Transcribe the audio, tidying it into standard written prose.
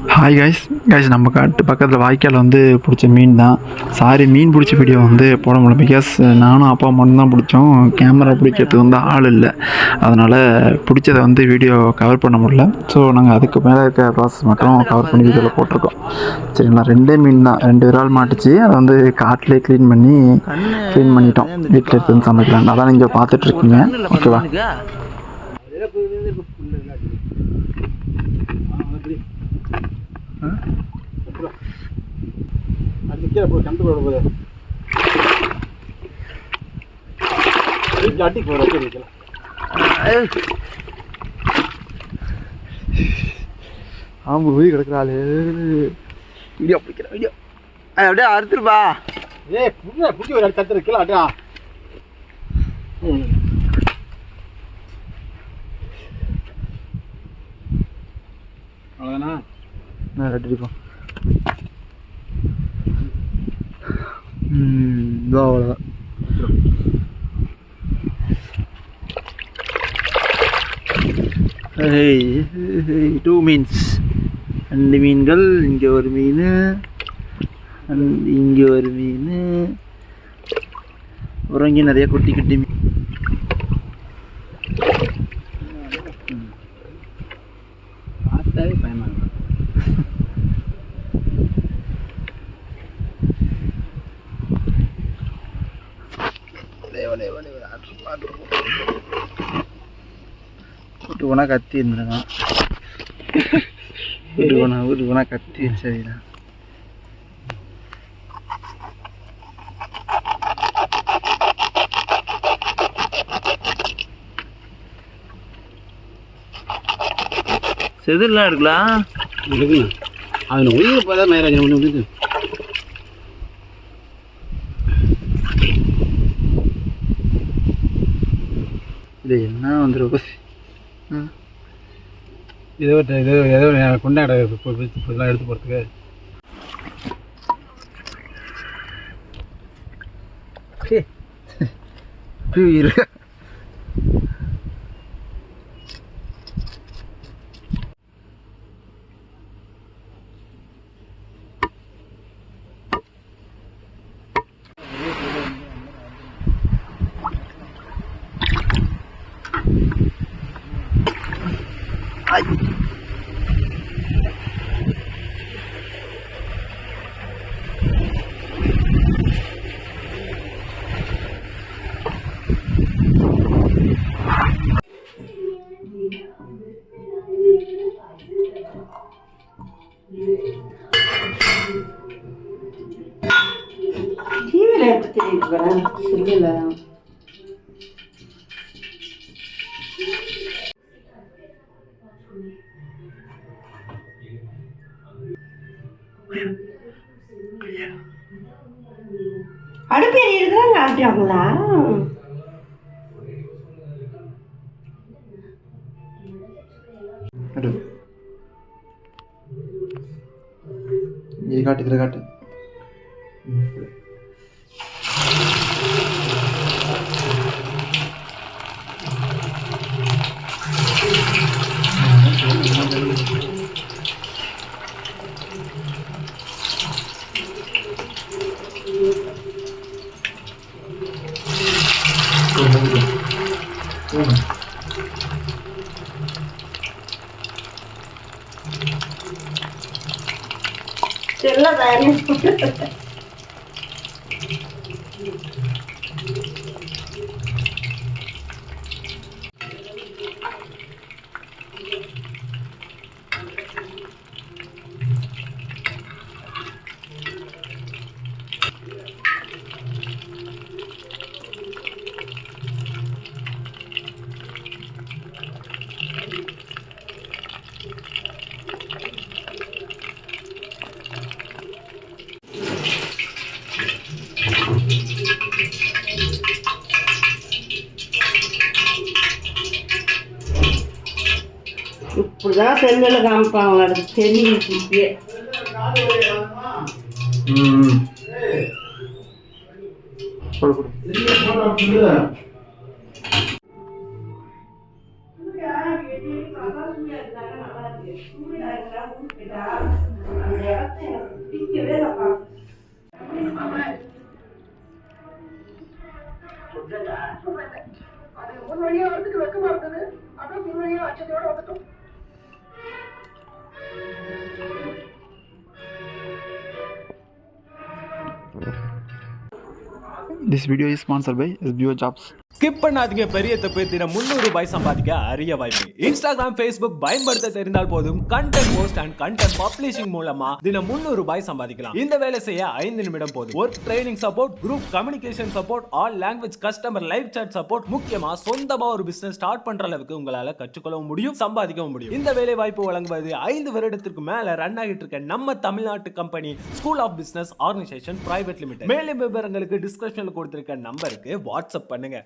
Hi guys நம்ம காட்டு பக்கத்தில் வாய்க்கால் வந்து பிடிச்ச மீன் தான். மீன் பிடிச்ச வீடியோ வந்து போட முடியல. பிகாஸ் நானும் அப்பா மட்டும்தான் பிடிச்சோம். கேமரா பிடிக்கிறதுக்கு வந்து ஆள் இல்லை. அதனால் பிடிச்சதை வந்து வீடியோ கவர் பண்ண முடியல. ஸோ நாங்கள் அதுக்கு மேலே இருக்க ப்ராசஸ் மட்டும் கவர் பண்ணி வீடியோவில் போட்டிருக்கோம். சரிங்களா, 2 மீன் தான், 2 விரால் மாட்டுச்சு. அதை வந்து காட்டிலே க்ளீன் பண்ணிட்டோம். வீட்டில் எடுத்து சமைக்கலாம். அதான் நீங்கள் பார்த்துட்ருக்கீங்க. ஓகேவா? ஆம்பு போய் கிடக்குறாள். வீடியோ பிடிக்கிற வீடியோ அப்படியே அறுத்துருப்பா. பிடிச்சி ஒரு கத்துற கீழே அட்டா. அவ்வளோதானா? ரெட்டிப்போம். அவ்வளோதான். டூ மீன்ஸ், 2 மீன்கள். இங்கே ஒரு மீன், இங்கே ஒரு மீன், அப்புறம் இங்கே நிறைய குட்டி குட்டி மீன். பார்த்தாவே பயமா இருக்கும். வீட்டு போனால் கத்தி இருந்துருக்கான். வீட்டு போனால் கத்தி சரிடா. செதுலாம் எடுக்கலாம். அதில் உயிர் பார்த்தா மேரேஜ் ஒன்று வந்து இது என்ன வந்துடும். ஏதோ கொண்டாட இதெல்லாம் எடுத்து போகிறதுக்கு இருக்கு. டிவியில் எடுத்து தெரியுது இல்லை. அடுப்பு எரியுதுதான் காட்டுறாங்களா? காட்டு காட்டு. எல்லாம் தயாரிச்சு இப்படிதான் செல்லில் காமிப்பாங்க. தெரிஞ்சு This video is sponsored by SBO Jobs. Skip பண்ணாதீங்க, பெரிய தப்பு. தினம் 300 ரூபாய் சம்பாதிக்க அரிய வாய்ப்பு. இன்ஸ்டாகிராம், ஃபேஸ்புக் பயன்படுத்த தெரிந்தால் போதும். Content post and content publishing மூலமா தினம் 300 ரூபாய் சம்பாதிக்கலாம். இந்த வேலை செய்ய 5 நிமிடம் போதும். Work training support, group communication support, all language customer live chat support, முக்கியமா சொந்தமா ஒரு பிசினஸ் ஸ்டார்ட் பண்ற அளவுக்கு உங்களால கற்றுக்கொள்ளவும் முடியும், சம்பாதிக்கவும் முடியும். இந்த வேலை வாய்ப்பு வழங்குவது 5 வருடத்திற்கு மேல ரன் ஆகிட்டு இருக்க நம்ம தமிழ்நாட்டு company school of business organisation private limited. மேலும் விவரங்களுக்கு டிஸ்கிரிப்ஷன்ல கொடுத்திருக்க நம்பருக்கு வாட்ஸ்அப் பண்ணுங்க.